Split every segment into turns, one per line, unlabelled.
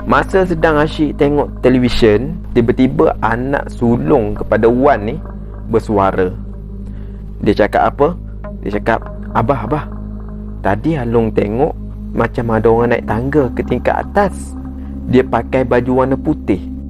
Masa sedang asyik tengok televisyen, tiba-tiba anak sulung kepada Wan ni bersuara. Dia cakap apa? Dia cakap, Abah, tadi Along tengok macam ada orang naik tangga ke tingkat atas. Dia pakai baju warna putih.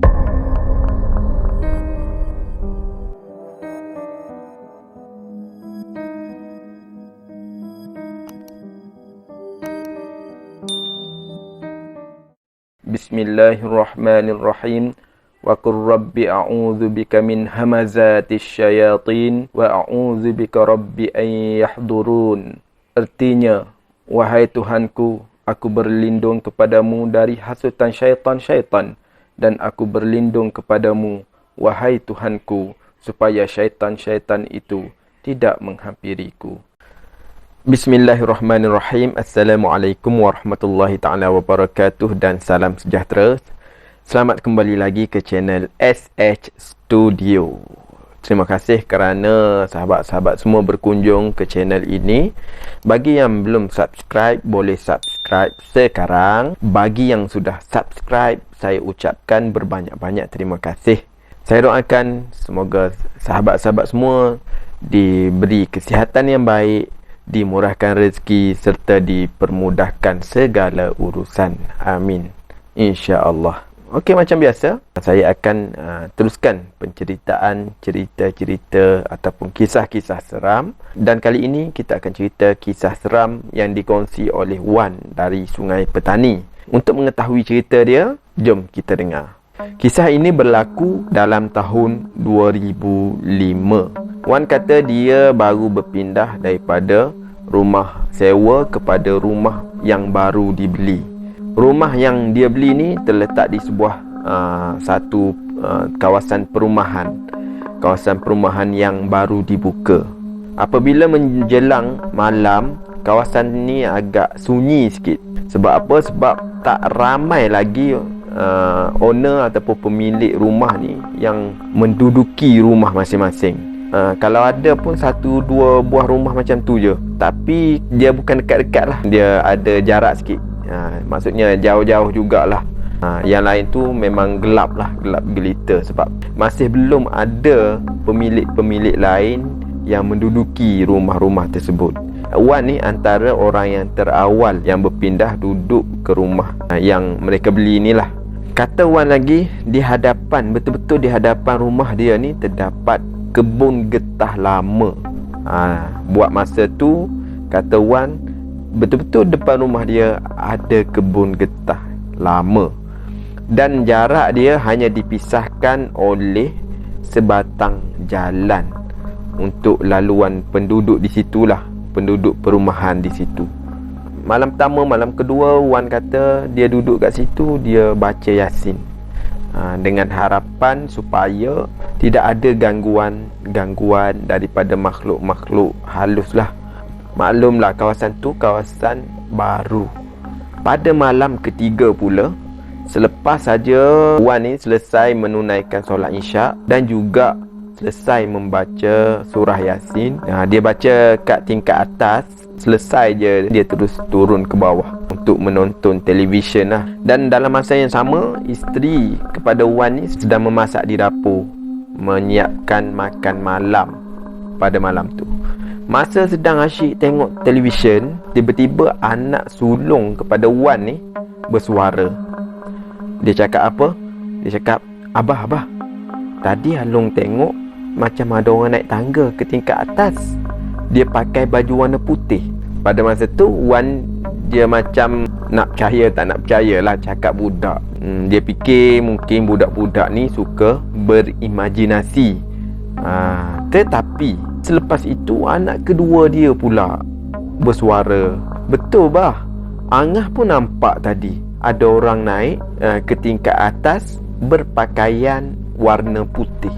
Bismillahirrahmanirrahim. Wa qur rabbi a'udzu bika min hamazatis syayatin wa a'udzu bika rabbi an yahdurun. Artinya, wahai Tuhanku, aku berlindung kepadamu dari hasutan syaitan-syaitan, dan aku berlindung kepadamu, wahai Tuhanku, supaya syaitan-syaitan itu tidak menghampiriku. Bismillahirrahmanirrahim. Assalamualaikum warahmatullahi ta'ala wabarakatuh, dan salam sejahtera. Selamat kembali lagi ke channel SH Studio. Terima kasih kerana sahabat-sahabat semua berkunjung ke channel ini. Bagi yang belum subscribe, boleh subscribe sekarang. Bagi yang sudah subscribe, saya ucapkan berbanyak-banyak terima kasih. Saya doakan semoga sahabat-sahabat semua diberi kesihatan yang baik, dimurahkan rezeki serta dipermudahkan segala urusan. Amin, insya-Allah. Okey, macam biasa, saya akan teruskan penceritaan cerita-cerita ataupun kisah-kisah seram. Dan kali ini kita akan cerita kisah seram yang dikongsi oleh Wan dari Sungai Petani. Untuk mengetahui cerita dia, jom kita dengar. Kisah ini berlaku dalam tahun 2005. Wan kata dia baru berpindah daripada rumah sewa kepada rumah yang baru dibeli. Rumah yang dia beli ni terletak di sebuah satu kawasan perumahan. Kawasan perumahan yang baru dibuka. Apabila menjelang malam, kawasan ni agak sunyi sikit. Sebab apa? Sebab tak ramai lagi owner ataupun pemilik rumah ni yang menduduki rumah masing-masing. Kalau ada pun 1-2 buah rumah macam tu je. Tapi dia bukan dekat-dekat lah. Dia ada jarak sikit. Maksudnya jauh-jauh jugalah. Yang lain tu memang gelap lah, gelap gelita. Sebab masih belum ada pemilik-pemilik lain yang menduduki rumah-rumah tersebut. Wan ni antara orang yang terawal yang berpindah duduk ke rumah yang mereka beli ni lah. Kata Wan lagi, di hadapan, betul-betul di hadapan rumah dia ni terdapat kebun getah lama. Buat masa tu, kata Wan, betul-betul depan rumah dia ada kebun getah lama. Dan jarak dia hanya dipisahkan oleh sebatang jalan untuk laluan penduduk di situlah, penduduk perumahan di situ. Malam pertama, malam kedua, Wan kata dia duduk kat situ, dia baca Yasin, dengan harapan supaya tidak ada gangguan daripada makhluk-makhluk halus lah. Maklumlah kawasan tu kawasan baru. Pada malam ketiga pula, selepas saja Wan ni selesai menunaikan solat Isyak dan juga selesai membaca surah Yasin, dia baca kat tingkat atas, selesai je dia terus turun ke bawah untuk menonton televisyen lah. Dan dalam masa yang sama, isteri kepada Wan ni sedang memasak di dapur, menyiapkan makan malam pada malam tu. Masa sedang asyik tengok televisyen, tiba-tiba anak sulung kepada Wan ni bersuara. Dia cakap apa? Dia cakap, Abah, tadi Along tengok macam ada orang naik tangga ke tingkat atas. Dia pakai baju warna putih. Pada masa tu, Wan dia macam nak percaya tak nak percaya lah cakap budak. Dia fikir mungkin budak-budak ni suka berimajinasi. Tetapi selepas itu anak kedua dia pula bersuara. Betul bah, Angah pun nampak tadi ada orang naik ke tingkat atas berpakaian warna putih.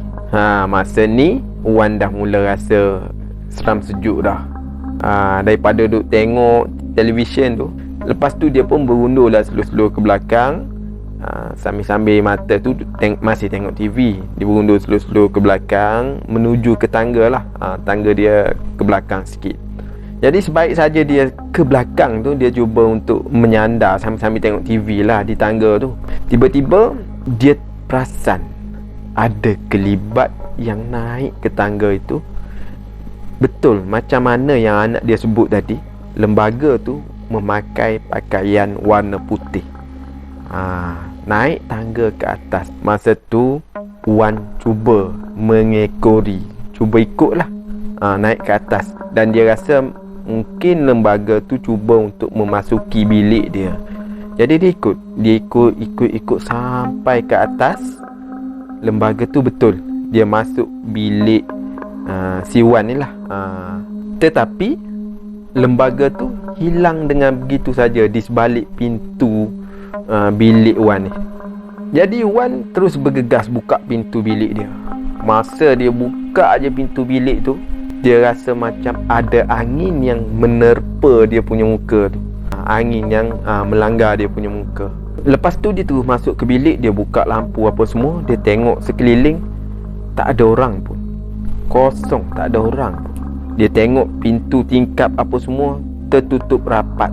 Masa ni Wan dah mula rasa seram sejuk dah. Daripada duduk tengok televisyen tu, lepas tu dia pun berundurlah slow-slow ke belakang. Sambil-sambil mata tu masih tengok TV, dia berundur slow-slow ke belakang menuju ke tangga lah. Tangga dia ke belakang sikit. Jadi sebaik saja dia ke belakang tu, dia cuba untuk menyandar sambil-sambil tengok TV lah di tangga tu. Tiba-tiba dia perasan ada kelibat yang naik ke tangga itu. Betul macam mana yang anak dia sebut tadi, lembaga tu memakai pakaian warna putih. Naik tangga ke atas. Masa tu Wan cuba mengekori, cuba ikutlah, naik ke atas. Dan dia rasa mungkin lembaga tu cuba untuk memasuki bilik dia. Jadi dia ikut sampai ke atas. Lembaga tu betul dia masuk bilik si Wan ni lah. Tetapi lembaga tu hilang dengan begitu saja di sebalik pintu bilik Wan ni. Jadi Wan terus bergegas buka pintu bilik dia. Masa dia buka aja pintu bilik tu, dia rasa macam ada angin yang menerpa dia punya muka tu. Angin yang melanggar dia punya muka. Lepas tu dia terus masuk ke bilik. Dia buka lampu apa semua. Dia tengok sekeliling, tak ada orang pun. Kosong, tak ada orang pun. Dia tengok pintu tingkap apa semua tertutup rapat.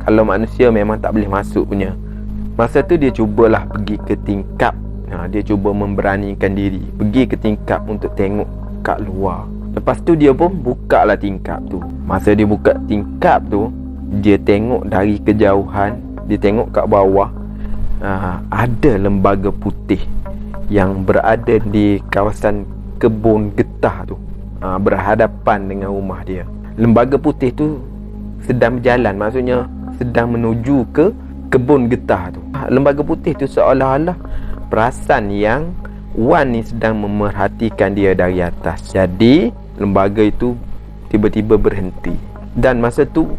Kalau manusia memang tak boleh masuk punya. Masa tu dia cubalah pergi ke tingkap. Dia cuba memberanikan diri pergi ke tingkap untuk tengok kat luar. Lepas tu dia pun buka lah tingkap tu. Masa dia buka tingkap tu, dia tengok dari kejauhan, dia tengok kat bawah, ada lembaga putih yang berada di kawasan kebun getah tu, berhadapan dengan rumah dia. Lembaga putih tu sedang berjalan, maksudnya sedang menuju ke kebun getah tu. Lembaga putih tu seolah-olah perasan yang Wan ni sedang memerhatikan dia dari atas. Jadi lembaga itu tiba-tiba berhenti. Dan masa tu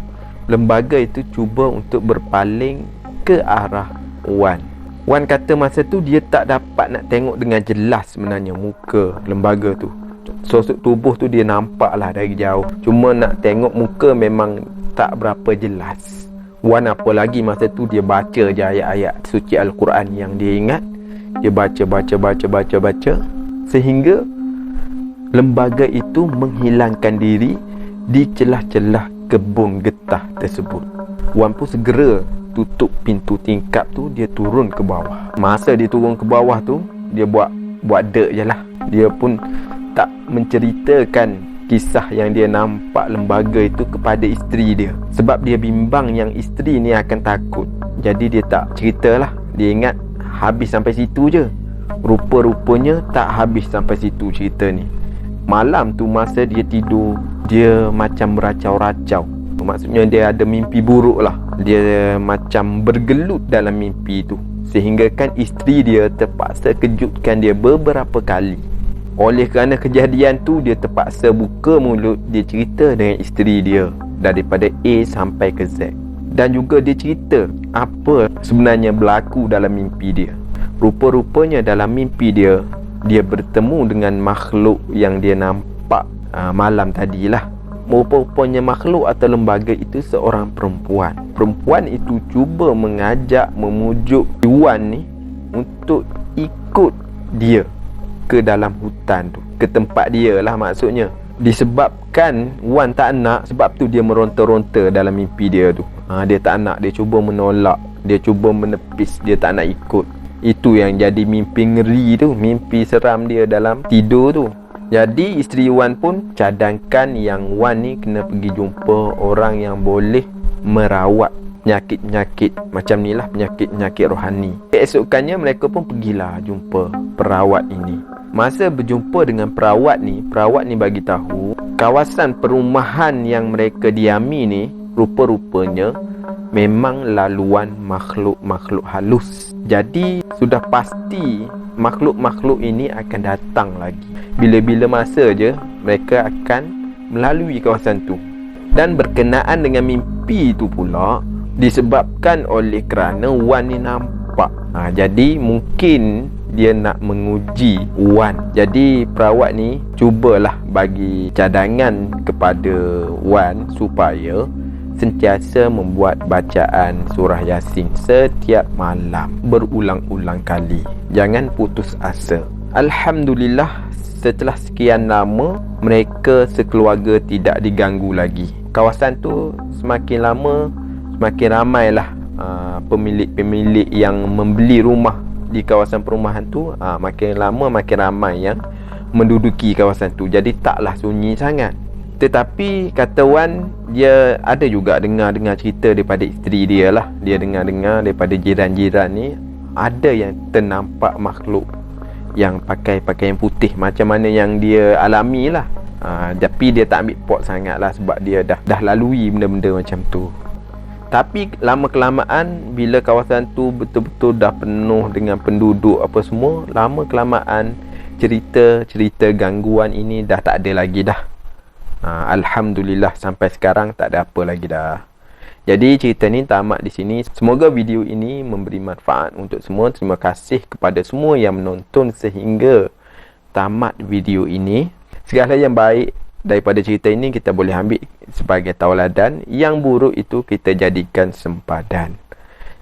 lembaga itu cuba untuk berpaling ke arah Wan. Wan kata masa tu dia tak dapat nak tengok dengan jelas sebenarnya muka lembaga tu. Sosok tubuh tu dia nampak lah dari jauh. Cuma nak tengok muka memang tak berapa jelas. Wan apa lagi masa tu dia baca je ayat-ayat suci Al-Quran yang dia ingat. Dia baca sehingga lembaga itu menghilangkan diri di celah-celah kebun getah tersebut. Wan pun segera tutup pintu tingkap tu, dia turun ke bawah. Masa dia turun ke bawah tu, dia buat dek je lah. Dia pun tak menceritakan kisah yang dia nampak lembaga itu kepada isteri dia, sebab dia bimbang yang isteri ni akan takut. Jadi dia tak ceritalah. Dia ingat habis sampai situ je. Rupa-rupanya tak habis sampai situ cerita ni. Malam tu masa dia tidur, dia macam meracau-racau. Maksudnya dia ada mimpi buruk lah. Dia macam bergelut dalam mimpi tu, sehingga kan isteri dia terpaksa kejutkan dia beberapa kali. Oleh kerana kejadian tu, dia terpaksa buka mulut. Dia cerita dengan isteri dia daripada A sampai ke Z. Dan juga dia cerita apa sebenarnya berlaku dalam mimpi dia. Rupa-rupanya dalam mimpi dia, dia bertemu dengan makhluk yang dia nampak malam tadilah. Rupa-rupanya makhluk atau lembaga itu seorang perempuan. Perempuan itu cuba mengajak, memujuk Wan ni untuk ikut dia ke dalam hutan tu, ke tempat dia lah maksudnya. Disebabkan Wan tak nak, sebab tu dia meronta-ronta dalam mimpi dia tu. Dia tak nak, dia cuba menolak, dia cuba menepis, dia tak nak ikut. Itu yang jadi mimpi ngeri tu, mimpi seram dia dalam tidur tu. Jadi isteri Wan pun cadangkan yang Wan ni kena pergi jumpa orang yang boleh merawat penyakit-penyakit macam ni lah, penyakit-penyakit rohani. Keesokannya mereka pun pergilah jumpa perawat ini. Masa berjumpa dengan perawat ni bagi tahu kawasan perumahan yang mereka diami ni rupa-rupanya memang laluan makhluk-makhluk halus. Jadi sudah pasti makhluk-makhluk ini akan datang lagi. Bila-bila masa je mereka akan melalui kawasan tu. Dan berkenaan dengan mimpi tu pula disebabkan oleh kerana Wan ni nampak. Jadi mungkin dia nak menguji Wan. Jadi perawat ni cubalah bagi cadangan kepada Wan supaya sentiasa membuat bacaan surah Yasin setiap malam berulang-ulang kali. Jangan putus asa. Alhamdulillah, setelah sekian lama mereka sekeluarga tidak diganggu lagi. kawasan tu semakin lama semakin ramailah pemilik-pemilik yang membeli rumah di kawasan perumahan tu. Makin lama makin ramai yang menduduki kawasan tu. Jadi taklah sunyi sangat. Tetapi kata Wan, dia ada juga dengar cerita daripada isteri dia lah. Dia dengar daripada jiran-jiran ni, ada yang ternampak makhluk yang pakai pakaian putih macam mana yang dia alami lah. Tapi dia tak ambil pot sangat lah, sebab dia dah lalui benda-benda macam tu. Tapi lama kelamaan, bila kawasan tu betul-betul dah penuh dengan penduduk apa semua, lama kelamaan cerita gangguan ini dah tak ada lagi dah. Alhamdulillah sampai sekarang tak ada apa lagi dah. Jadi cerita ni tamat di sini. Semoga video ini memberi manfaat untuk semua. Terima kasih kepada semua yang menonton sehingga tamat video ini. Segala yang baik daripada cerita ini kita boleh ambil sebagai tauladan. Yang buruk itu kita jadikan sempadan.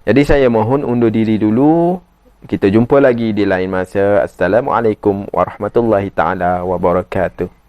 Jadi saya mohon undur diri dulu. Kita jumpa lagi di lain masa. Assalamualaikum warahmatullahi taala wabarakatuh.